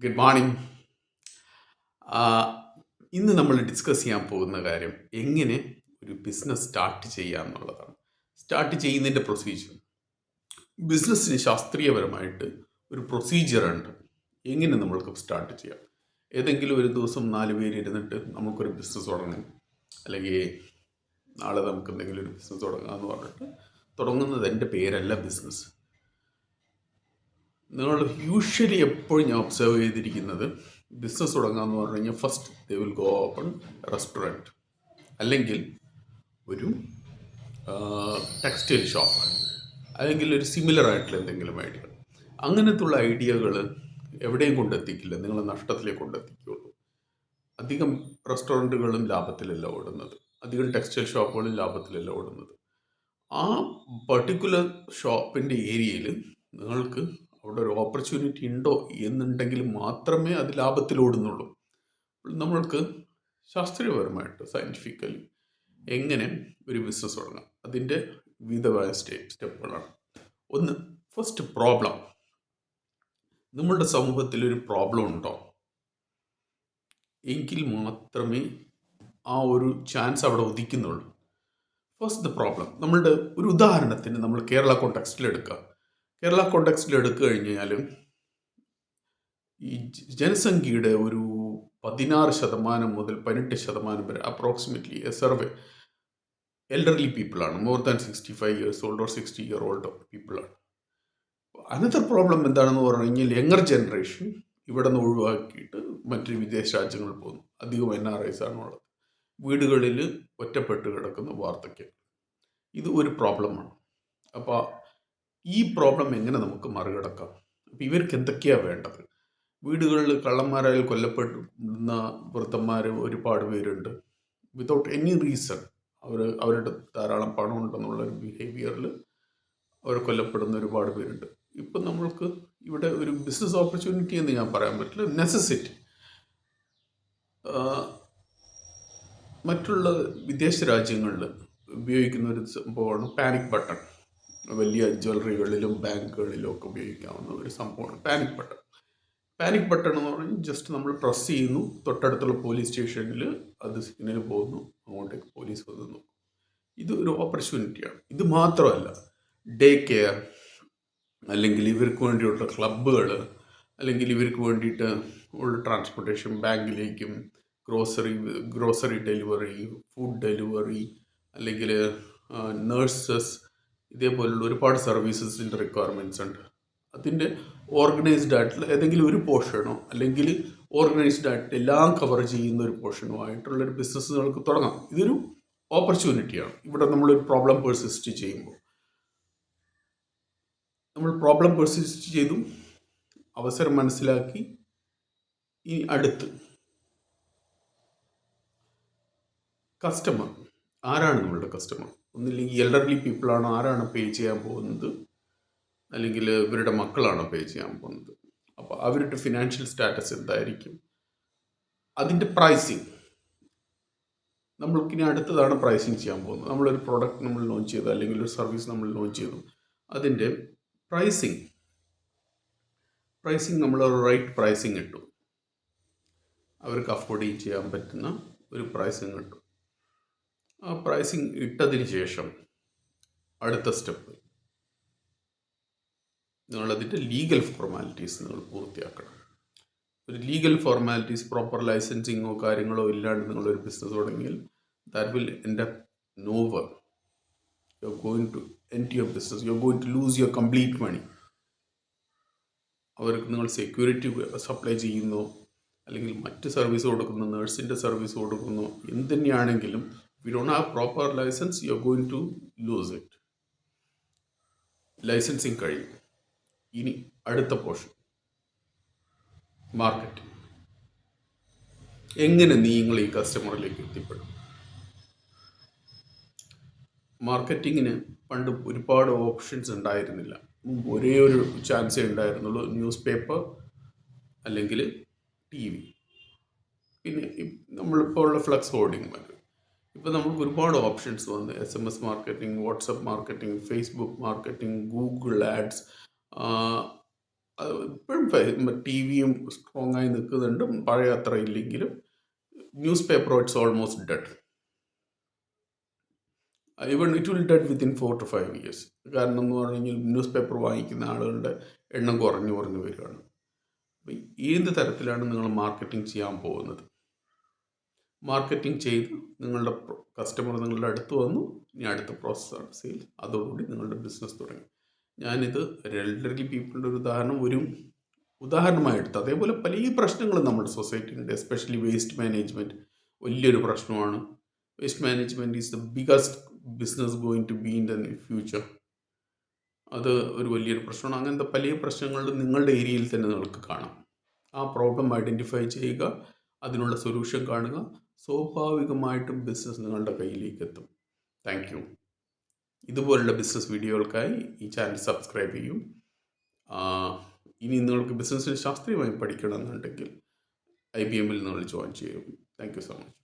Good morning. ഇന്ന് നമ്മൾ discuss ചെയ്യാൻ പോകുന്ന കാര്യം എങ്ങനെ ഒരു ബിസിനസ് സ്റ്റാർട്ട് ചെയ്യുക എന്നുള്ളതാണ്. സ്റ്റാർട്ട് ചെയ്യുന്നതിൻ്റെ പ്രൊസീജിയർ. ബിസിനസ്സിന് ശാസ്ത്രീയപരമായിട്ട് ഒരു പ്രൊസീജിയർ ഉണ്ട്. എങ്ങനെ നമ്മൾക്ക് സ്റ്റാർട്ട് ചെയ്യാം. ഏതെങ്കിലും ഒരു ദിവസം 4 പേര് ഇരുന്നിട്ട് നമുക്കൊരു ബിസിനസ് തുടങ്ങാം, അല്ലെങ്കിൽ നാളെ നമുക്ക് എന്തെങ്കിലും ഒരു ബിസിനസ് തുടങ്ങാമെന്ന് പറഞ്ഞിട്ട് തുടങ്ങുന്നത് എൻ്റെ പേരല്ല ബിസിനസ്. നിങ്ങൾ യൂഷ്വലി എപ്പോഴും ഞാൻ ഒബ്സർവ് ചെയ്തിരിക്കുന്നത്, ബിസിനസ് തുടങ്ങാമെന്ന് പറഞ്ഞു കഴിഞ്ഞാൽ first they will go open restaurant, അല്ലെങ്കിൽ ഒരു ടെക്സ്റ്റൈൽ ഷോപ്പ്, അല്ലെങ്കിൽ ഒരു സിമിലർ ആയിട്ടുള്ള എന്തെങ്കിലും ഐഡിയ. അങ്ങനത്തുള്ള ഐഡിയകൾ എവിടെയും കൊണ്ടെത്തിക്കില്ല, നിങ്ങളെ നഷ്ടത്തിലേക്ക് കൊണ്ടെത്തിക്കുള്ളൂ. അധികം റെസ്റ്റോറൻറ്റുകളും ലാഭത്തിലല്ല ഓടുന്നത്, അധികം ടെക്സ്റ്റൈൽ ഷോപ്പുകളും ലാഭത്തിലല്ല ഓടുന്നത്. ആ പർട്ടിക്കുലർ ഷോപ്പിൻ്റെ ഏരിയയിൽ നിങ്ങൾക്ക് അവിടെ ഒരു ഓപ്പർച്യൂണിറ്റി ഉണ്ടോ എന്നുണ്ടെങ്കിൽ മാത്രമേ അത് ലാഭത്തിൽ ഓടുന്നുള്ളൂ. നമ്മൾക്ക് ശാസ്ത്രീയപരമായിട്ട് സയൻറ്റിഫിക്കലി എങ്ങനെ ഒരു ബിസിനസ് തുടങ്ങാം, അതിൻ്റെ വിവിധമായ സ്റ്റെപ്പുകളാണ്. ഒന്ന്, ഫസ്റ്റ് പ്രോബ്ലം. നമ്മളുടെ സമൂഹത്തിൽ ഒരു പ്രോബ്ലം ഉണ്ടോ എങ്കിൽ മാത്രമേ ആ ഒരു ചാൻസ് അവിടെ ഉദിക്കുന്നുള്ളൂ. First the problem. നമ്മളുടെ ഒരു ഉദാഹരണത്തിന് നമ്മൾ കേരള കോണ്ടെക്സ്റ്റിൽ എടുക്കുക. കേരള കോണ്ടെക്സ്റ്റിൽ എടുത്തു കഴിഞ്ഞാലും ഈ ജനസംഖ്യയുടെ ഒരു 16% മുതൽ 18% വരെ അപ്രോക്സിമേറ്റ്ലി എ സർവേ എൽഡർലി പീപ്പിളാണ്. More than 65 years old or 60 year old പീപ്പിളാണ്. അനദർ പ്രോബ്ലം എന്താണെന്ന് പറഞ്ഞു കഴിഞ്ഞാൽ യങ്ങർ ജനറേഷൻ ഇവിടെ നിന്ന് ഒഴിവാക്കിയിട്ട് മറ്റു വിദേശ രാജ്യങ്ങളിൽ പോകുന്നു. അധികം NRIs ആണുള്ളത്. വീടുകളിൽ ഒറ്റപ്പെട്ട് കിടക്കുന്ന വാർദ്ധക്യം. ഇത് ഒരു പ്രോബ്ലമാണ്. അപ്പോൾ ഈ പ്രോബ്ലം എങ്ങനെ നമുക്ക് മറികടക്കാം? അപ്പോൾ ഇവർക്ക് എന്തൊക്കെയാണ് വേണ്ടത്? വീടുകളിൽ കള്ളന്മാരായാൽ കൊല്ലപ്പെടുന്ന വൃദ്ധന്മാർ ഒരുപാട് പേരുണ്ട്. വിതൗട്ട് എനി റീസൺ അവരുടെ ധാരാളം പണം ഉണ്ടെന്നുള്ളൊരു ബിഹേവിയറിൽ അവർ കൊല്ലപ്പെടുന്ന ഒരുപാട് പേരുണ്ട്. ഇപ്പം നമ്മൾക്ക് ഇവിടെ ഒരു ബിസിനസ് ഓപ്പർച്യൂണിറ്റി എന്ന് ഞാൻ പറയാൻ പറ്റില്ല, നെസസിറ്റി. മറ്റുള്ള വിദേശ രാജ്യങ്ങളിൽ ഉപയോഗിക്കുന്ന ഒരു സംഭവമാണ് പാനിക് ബട്ടൺ. വലിയ ജ്വല്ലറികളിലും ബാങ്കുകളിലും ഒക്കെ ഉപയോഗിക്കാവുന്ന ഒരു സംഭവമാണ് പാനിക് ബട്ടൺ. പാനിക് ബട്ടൺ എന്ന് പറഞ്ഞാൽ ജസ്റ്റ് നമ്മൾ പ്രസ് ചെയ്യുന്നു, തൊട്ടടുത്തുള്ള പോലീസ് സ്റ്റേഷനിൽ അത് സിഗ്നൽ പോകുന്നു, അങ്ങോട്ടേക്ക് പോലീസ് വന്ന് നോക്കും. ഇത് ഒരു ഓപ്പർച്യൂണിറ്റിയാണ്. ഇത് മാത്രമല്ല, ഡേ കെയർ, അല്ലെങ്കിൽ ഇവർക്ക് വേണ്ടിയുള്ള ക്ലബ്ബുകൾ, അല്ലെങ്കിൽ ഇവർക്ക് വേണ്ടിയിട്ട് ഉള്ള ട്രാൻസ്പോർട്ടേഷൻ, ബാങ്കിലേക്കും ഗ്രോസറി ഡെലിവറി, ഫുഡ് ഡെലിവറി, അല്ലെങ്കിൽ നേഴ്സസ്, ഇതേപോലുള്ള ഒരുപാട് സർവീസസിൻ്റെ റിക്വയർമെൻറ്റ്സ് ഉണ്ട്. അതിൻ്റെ ഓർഗനൈസ്ഡ് ആയിട്ടുള്ള ഏതെങ്കിലും ഒരു പോർഷനോ, അല്ലെങ്കിൽ ഓർഗനൈസ്ഡ് ആയിട്ട് എല്ലാം കവർ ചെയ്യുന്ന ഒരു പോർഷനോ ആയിട്ടുള്ളൊരു ബിസിനസ് നിങ്ങൾക്ക് തുടങ്ങാം. ഇതൊരു ഓപ്പർച്യൂണിറ്റിയാണ്. ഇവിടെ നമ്മളൊരു പ്രോബ്ലം പെർസിസ്റ്റ് ചെയ്യുമ്പോൾ, നമ്മൾ പ്രോബ്ലം പെർസിസ്റ്റ് ചെയ്തു, അവസരം മനസ്സിലാക്കി, ഈ അടുത്ത് കസ്റ്റമർ ആരാണ് നമ്മളുടെ കസ്റ്റമർ? ഒന്നില്ലെങ്കിൽ എൽഡർലി പീപ്പിളാണോ, ആരാണ് പേ ചെയ്യാൻ പോകുന്നത്, അല്ലെങ്കിൽ ഇവരുടെ മക്കളാണോ പേ ചെയ്യാൻ പോകുന്നത്? അപ്പോൾ അവരുടെ ഫിനാൻഷ്യൽ സ്റ്റാറ്റസ് എന്തായിരിക്കും? അതിൻ്റെ പ്രൈസിങ്. നമ്മൾക്കിനി അടുത്തതാണ് പ്രൈസിങ് ചെയ്യാൻ പോകുന്നത്. നമ്മളൊരു പ്രോഡക്റ്റ് നമ്മൾ ലോഞ്ച് ചെയ്തു, അല്ലെങ്കിൽ ഒരു സർവീസ് നമ്മൾ ലോഞ്ച് ചെയ്തു, അതിൻ്റെ പ്രൈസിങ് നമ്മൾ റൈറ്റ് പ്രൈസിങ് ഇട്ടു, അവർക്ക് അഫോർഡ് ചെയ്യാൻ പറ്റുന്ന ഒരു പ്രൈസിങ് ഇട്ടു. ആ പ്രൈസിങ് ഇട്ടതിന് ശേഷം അടുത്ത സ്റ്റെപ്പ്, നിങ്ങളതിൻ്റെ ലീഗൽ ഫോർമാലിറ്റീസ് നിങ്ങൾ പൂർത്തിയാക്കണം. ഒരു ലീഗൽ ഫോർമാലിറ്റീസ്, പ്രോപ്പർ ലൈസൻസിങ്ങോ കാര്യങ്ങളോ ഇല്ലാണ്ട് നിങ്ങളൊരു ബിസിനസ് തുടങ്ങിയാൽ that will end up nowhere. You are going to end your business, you are going to lose your complete money. അവർക്ക് നിങ്ങൾ സെക്യൂരിറ്റി സപ്ലൈ ചെയ്യുന്നു, അല്ലെങ്കിൽ മറ്റ് സർവീസ് കൊടുക്കുന്നു, നേഴ്സിൻ്റെ സർവീസ് കൊടുക്കുന്നു, എന്ത് തന്നെയാണെങ്കിലും if you don't have proper license, you are going to lose it. Licensing കഴിയും. ഇനി അടുത്ത പോർഷൻ, മാർക്കറ്റിംഗ്. എങ്ങനെ നിങ്ങൾ ഈ കസ്റ്റമറിലേക്ക് എത്തിപ്പെടും? മാർക്കറ്റിങ്ങിന് പണ്ട് ഒരുപാട് ഓപ്ഷൻസ് ഉണ്ടായിരുന്നില്ല. ഒരേ ഒരു ചാൻസേ ഉണ്ടായിരുന്നുള്ളൂ, ന്യൂസ് പേപ്പർ അല്ലെങ്കിൽ TV, പിന്നെ നമ്മളിപ്പോൾ ഉള്ള ഫ്ലക്സ് ഹോർഡിങ് മതി. ഇപ്പോൾ നമുക്ക് ഒരുപാട് ഓപ്ഷൻസ് വന്ന്, SMS marketing, WhatsApp marketing, Facebook marketing, Google ads, ഇപ്പോഴും ടി വിയും സ്ട്രോങ് ആയി നിൽക്കുന്നുണ്ട്, പഴയ അത്ര ഇല്ലെങ്കിലും. News paper it's almost dead. Even it will dead within 4 to 5 years. കാരണം എന്ന് പറഞ്ഞെങ്കിൽ ന്യൂസ് പേപ്പർ വാങ്ങിക്കുന്ന ആളുകളുടെ എണ്ണം കുറഞ്ഞു വരികയാണ്. അപ്പം ഏത് തരത്തിലാണ് നിങ്ങൾ മാർക്കറ്റിംഗ് ചെയ്യാൻ പോകുന്നത്? മാർക്കറ്റിംഗ് ചെയ്ത് നിങ്ങളുടെ കസ്റ്റമർ നിങ്ങളുടെ അടുത്ത് വന്നു, ഇനി അടുത്ത പ്രോസസ്സാണ് സെയിൽ. അതോടുകൂടി നിങ്ങളുടെ ബിസിനസ് തുടങ്ങി. ഞാനിത് എൽഡർലി പീപ്പിളിൻ്റെ ഒരു ഉദാഹരണമായി എടുത്ത്. അതേപോലെ പല പ്രശ്നങ്ങളും നമ്മുടെ സൊസൈറ്റിയിലുണ്ട്. എസ്പെഷ്യലി വേസ്റ്റ് മാനേജ്മെൻറ്റ് വലിയൊരു പ്രശ്നമാണ്. Waste management is the biggest business going to be in the future. അത് ഒരു വലിയൊരു പ്രശ്നമാണ്. അങ്ങനത്തെ പല പ്രശ്നങ്ങളും നിങ്ങളുടെ ഏരിയയിൽ തന്നെ നിങ്ങൾക്ക് കാണാം. ആ പ്രോബ്ലം ഐഡൻറ്റിഫൈ ചെയ്യുക, അതിനുള്ള സൊല്യൂഷൻ കാണുക, സ്വാഭാവികമായിട്ടും ബിസിനസ് നിങ്ങളുടെ കയ്യിലേക്ക് എത്തും. Thank you. ഇതുപോലുള്ള ബിസിനസ് വീഡിയോകൾക്കായി ഈ ചാനൽ സബ്സ്ക്രൈബ് ചെയ്യും. ഇനി നിങ്ങൾക്ക് ബിസിനസ്സിന് ശാസ്ത്രീയമായി പഠിക്കണമെന്നുണ്ടെങ്കിൽ IBM നിങ്ങൾ ജോയിൻ ചെയ്യും. Thank you so much.